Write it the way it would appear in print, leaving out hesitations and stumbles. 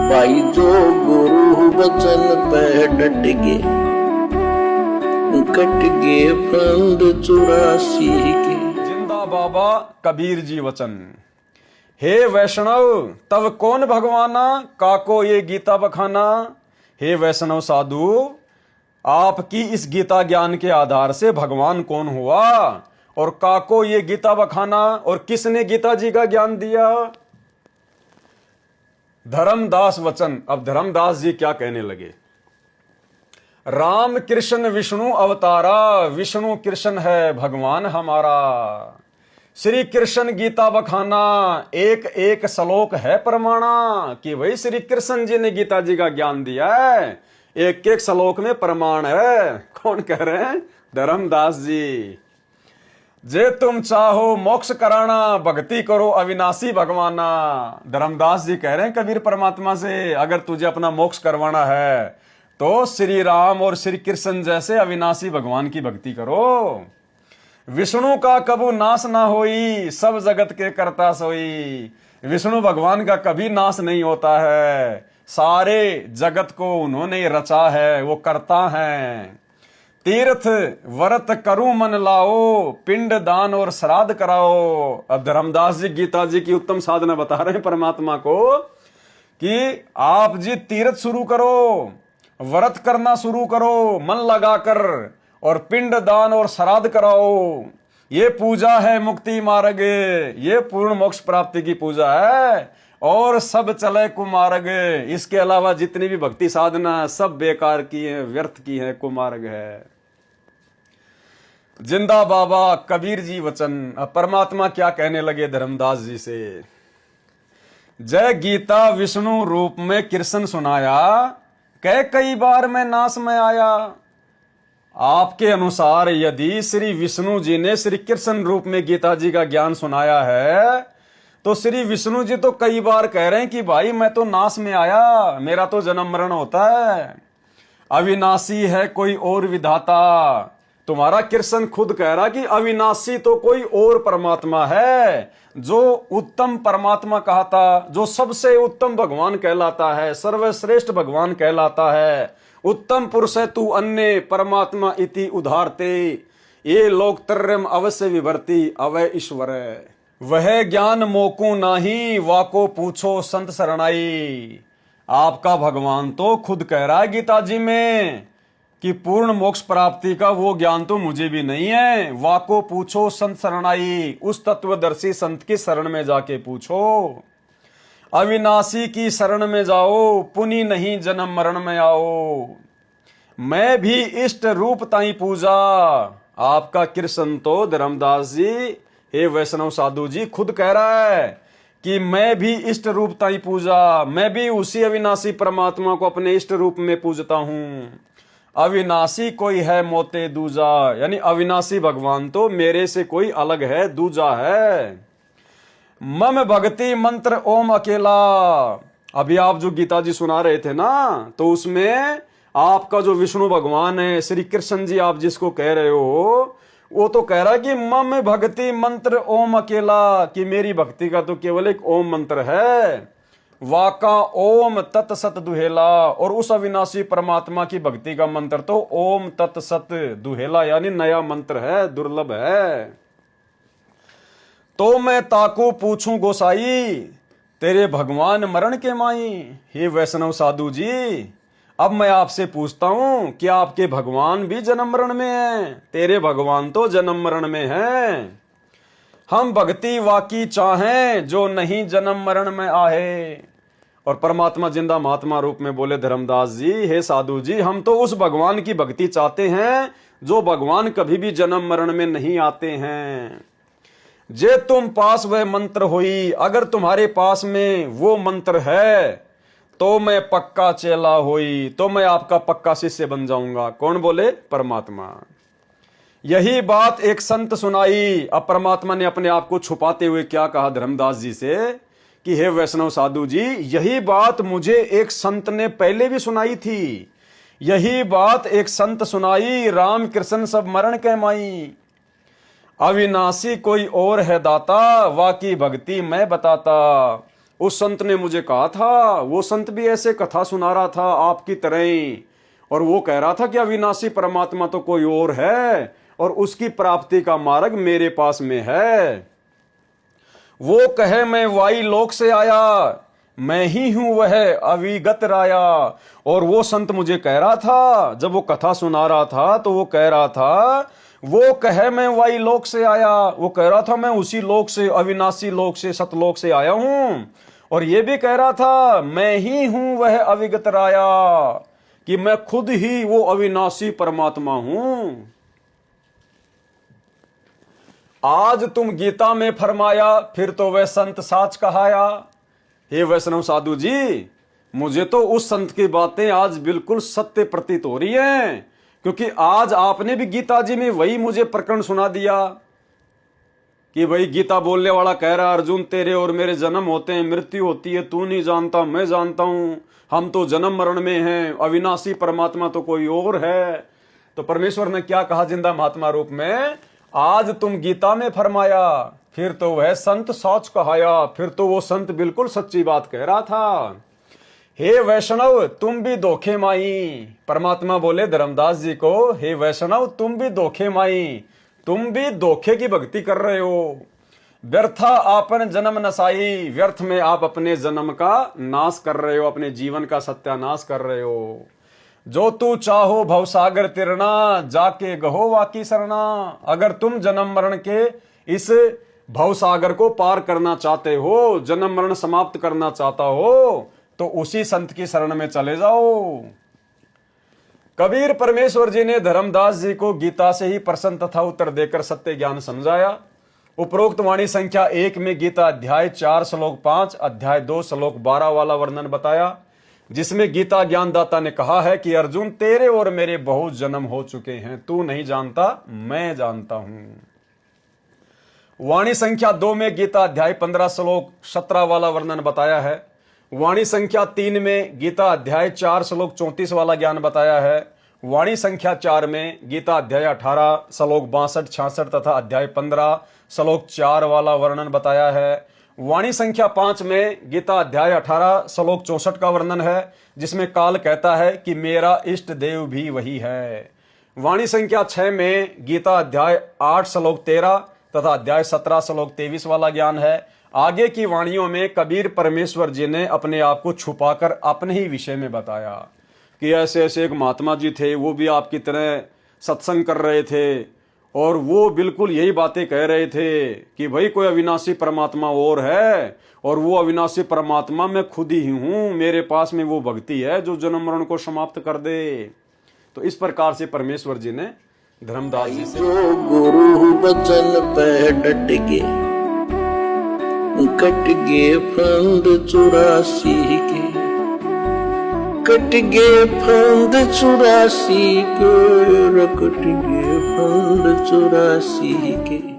भाई जो गुरु वचन पे डट गए, कट गए प्राण 84 के। जिंदा बाबा कबीर जी वचन। हे वैष्णव तब कौन भगवाना, काको ये गीता बखाना। हे वैष्णव साधु, आपकी इस गीता ज्ञान के आधार से भगवान कौन हुआ, और काको ये गीता बखाना, और किसने गीता जी का ज्ञान दिया। धर्मदास वचन। अब धर्मदास जी क्या कहने लगे। राम कृष्ण विष्णु अवतारा, विष्णु कृष्ण है भगवान हमारा। श्री कृष्ण गीता बखाना, एक एक श्लोक है प्रमाणा, कि वही श्री कृष्ण जी ने गीता जी का ज्ञान दिया है, एक एक श्लोक में प्रमाण है। कौन कह रहे हैं? धर्मदास जी। जे तुम चाहो मोक्ष कराना, भक्ति करो अविनाशी भगवाना। धर्मदास जी कह रहे हैं कबीर परमात्मा से, अगर तुझे अपना मोक्ष करवाना है तो श्री राम और श्री कृष्ण जैसे अविनाशी भगवान की भक्ति करो। विष्णु का कबू नाश ना होई, सब जगत के करता सोई। विष्णु भगवान का कभी नाश नहीं होता है, सारे जगत को उन्होंने रचा है, वो करता है। तीर्थ व्रत करूं मन लाओ, पिंड दान और श्राद्ध कराओ। अब धर्मदास जी गीता जी की उत्तम साधना बता रहे हैं परमात्मा को, कि आप जी तीर्थ शुरू करो, व्रत करना शुरू करो मन लगाकर, और पिंड दान और श्राद्ध कराओ। ये पूजा है मुक्ति मार्ग, ये पूर्ण मोक्ष प्राप्ति की पूजा है, और सब चले कुमार्ग। इसके अलावा जितनी भी भक्ति साधना सब बेकार की है, व्यर्थ की है, कुमार्ग है। जिंदा बाबा कबीर जी वचन। अब परमात्मा क्या कहने लगे धर्मदास जी से। जय गीता विष्णु रूप में कृष्ण सुनाया, कई बार मैं नाश में आया। आपके अनुसार यदि श्री विष्णु जी ने श्री कृष्ण रूप में गीता जी का ज्ञान सुनाया है, तो श्री विष्णु जी तो कई बार कह रहे हैं कि भाई मैं तो नाश में आया, मेरा तो जन्म मरण होता है। अविनाशी है कोई और विधाता। तुम्हारा कृष्ण खुद कह रहा कि अविनाशी तो कोई और परमात्मा है, जो उत्तम परमात्मा कहता, जो सबसे उत्तम भगवान कहलाता है, सर्वश्रेष्ठ भगवान कहलाता है। उत्तम पुरुष है तू अन्य परमात्मा इति उधारते, ये लोकत्रयम अवश्य विभर्ति अवय ईश्वर। वह ज्ञान मोकू नाही, वाको पूछो संत शरणाई। आपका भगवान तो खुद कह रहा है गीता जी में कि पूर्ण मोक्ष प्राप्ति का वो ज्ञान तो मुझे भी नहीं है। वाको पूछो संत शरणाई, उस तत्वदर्शी संत की शरण में जाके पूछो। अविनाशी की शरण में जाओ, पुनि नहीं जन्म मरण में आओ। मैं भी इष्ट रूप ताई पूजा। आपका कृष्ण तो धर्मदास जी, हे वैष्णव साधु जी, खुद कह रहा है कि मैं भी इष्ट रूप ताई पूजा, मैं भी उसी अविनाशी परमात्मा को अपने इष्ट रूप में पूजता हूं। अविनाशी कोई है मोते दूजा, यानी अविनाशी भगवान तो मेरे से कोई अलग है, दूजा है। मम भक्ति मंत्र ओम अकेला। अभी आप जो गीता जी सुना रहे थे ना, तो उसमें आपका जो विष्णु भगवान है, श्री कृष्ण जी आप जिसको कह रहे हो, वो तो कह रहा है कि मम भक्ति मंत्र ओम अकेला, कि मेरी भक्ति का तो केवल एक ओम मंत्र है। वाका ओम तत्सत दुहेला, और उस अविनाशी परमात्मा की भक्ति का मंत्र तो ओम तत्सत दुहेला, यानी नया मंत्र है, दुर्लभ है। तो मैं ताको पूछूं गोसाई, तेरे भगवान मरण के माई। हे वैष्णव साधु जी, अब मैं आपसे पूछता हूं कि आपके भगवान भी जन्म मरण में हैं? तेरे भगवान तो जन्म मरण में हैं। हम भक्ति वाकी चाहें, जो नहीं जन्म मरण में आहे। और परमात्मा जिंदा महात्मा रूप में बोले धर्मदास जी, हे साधु जी, हम तो उस भगवान की भक्ति चाहते हैं जो भगवान कभी भी जन्म मरण में नहीं आते हैं। जे तुम पास वह मंत्र होई, अगर तुम्हारे पास में वो मंत्र है तो मैं पक्का चेला होई, तो मैं आपका पक्का शिष्य बन जाऊंगा। कौन बोले? परमात्मा। यही बात एक संत सुनाई। अब परमात्मा ने अपने आप को छुपाते हुए क्या कहा धर्मदास जी से कि हे वैष्णव साधु जी, यही बात मुझे एक संत ने पहले भी सुनाई थी। यही बात एक संत सुनाई, राम कृष्ण सब मरण के माई। अविनाशी कोई और है दाता, वाकी भक्ति मैं बताता। उस संत ने मुझे कहा था, वो संत भी ऐसे कथा सुना रहा था आपकी तरह ही, और वो कह रहा था कि अविनाशी परमात्मा तो कोई और है और उसकी प्राप्ति का मार्ग मेरे पास में है। वो कहे मैं वाई लोक से आया, मैं ही हूं वह अविगत राया। और वो संत मुझे कह रहा था, जब वो कथा सुना रहा था तो वो कह रहा था, वो कहे मैं वाई लोक से आया, वो कह रहा था मैं उसी लोक से, अविनाशी लोक से, सतलोक से आया हूं। और ये भी कह रहा था मैं ही हूं वह अविगत राया, कि मैं खुद ही वो अविनाशी परमात्मा हूं। आज तुम गीता में फरमाया, फिर तो वह संत साच कहाया। हे वैष्णव साधु जी, मुझे तो उस संत की बातें आज बिल्कुल सत्य प्रतीत हो रही हैं, क्योंकि आज आपने भी गीता जी में वही मुझे प्रकरण सुना दिया कि भाई गीता बोलने वाला कह रहा है, अर्जुन तेरे और मेरे जन्म होते हैं, मृत्यु होती है, तू नहीं जानता मैं जानता हूं, हम तो जन्म मरण में हैं, अविनाशी परमात्मा तो कोई और है। तो परमेश्वर ने क्या कहा जिंदा महात्मा रूप में, आज तुम गीता में फरमाया, फिर तो वह संत सच कहाया। फिर तो वो संत बिल्कुल सच्ची बात कह रहा था। हे वैष्णव तुम भी धोखे माई, परमात्मा बोले धर्मदास जी को, हे वैष्णव तुम भी धोखे माई, तुम भी धोखे की भक्ति कर रहे हो। व्यर्था आपन जन्म नसाई, व्यर्थ में आप अपने जन्म का नाश कर रहे हो, अपने जीवन का सत्यानाश कर रहे हो। जो तू चाहो भवसागर तिरना, जाके गहो वाकी सरना। अगर तुम जन्म मरण के इस भवसागर को पार करना चाहते हो, जन्म मरण समाप्त करना चाहता हो, तो उसी संत की शरण में चले जाओ। कबीर परमेश्वर जी ने धर्मदास जी को गीता से ही प्रश्न तथा उत्तर देकर सत्य ज्ञान समझाया। उपरोक्त वाणी संख्या 1 में गीता अध्याय 4 श्लोक 5, अध्याय 2 श्लोक 12 वाला वर्णन बताया, जिसमें गीता ज्ञानदाता ने कहा है कि अर्जुन तेरे और मेरे बहुत जन्म हो चुके हैं, तू नहीं जानता मैं जानता हूं। वाणी संख्या 2 में गीता अध्याय 15 श्लोक 17 वाला वर्णन बताया है। वाणी संख्या 3 में गीता अध्याय 4 श्लोक 34 वाला ज्ञान बताया है। वाणी संख्या 4 में गीता अध्याय 18 श्लोक 62-66 तथा अध्याय 15 श्लोक 4 वाला वर्णन बताया है। वाणी संख्या 5 में गीता अध्याय 18 श्लोक 64 का वर्णन है, जिसमें काल कहता है कि मेरा इष्ट देव भी वही है। वाणी संख्या 6 में गीता अध्याय 8 श्लोक 13 तथा अध्याय 17 श्लोक 23 वाला ज्ञान है। आगे की वाणियों में कबीर परमेश्वर जी ने अपने आप को छुपाकर अपने ही विषय में बताया कि ऐसे ऐसे एक महात्मा जी थे, वो भी आपकी तरह सत्संग कर रहे थे और वो बिल्कुल यही बातें कह रहे थे कि भाई कोई अविनाशी परमात्मा और है, और वो अविनाशी परमात्मा मैं खुद ही हूं, मेरे पास में वो भक्ति है जो जन्म मरण को समाप्त कर दे। तो इस प्रकार से परमेश्वर जी ने धर्मदास जी से, जो गुरु बचन पे डट गए, कट गए फंद 84 के, कट गए फंद 84 के, कट गए फंद 84 के।